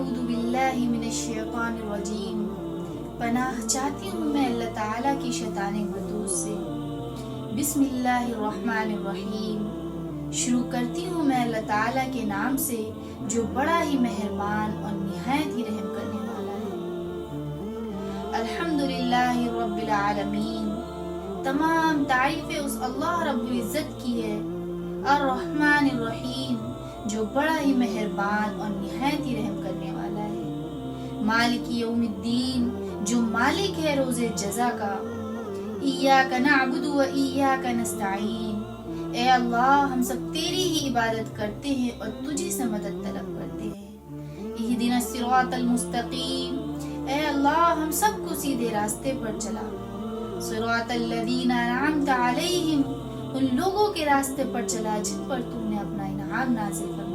اعوذ باللہ من الشیطان الرجیم، پناہ چاہتی ہوں میں اللہ تعالیٰ کی شیطان مردود سے۔ بسم اللہ الرحمن الرحیم، شروع کرتی ہوں میں اللہ تعالیٰ کے نام سے جو بڑا ہی مہربان اور نہایت ہی رحم کرنے والا ہے۔ الحمدللہ رب العالمین، تمام تعریفیں اس اللہ رب العزت کی ہے۔ الرحمن الرحیم، جو بڑا ہی مہربان اور نہایت ہی رحم کرنے والا ہے۔ مالک یوم الدین، جو مالک ہے روز جزا کا۔ ایاک نعبد و ایاک نستعین، اے اللہ ہم سب تیری ہی عبادت کرتے ہیں اور تجھی سے مدد طلب کرتے ہیں۔ اہدنا الصراط المستقیم، اے اللہ ہم سب کو سیدھے راستے پر چلا۔ صراط الذین انعمت علیہم، ان لوگوں کے راستے پر چلا جن پر تم نے اپنا انعام نازل فرمایا۔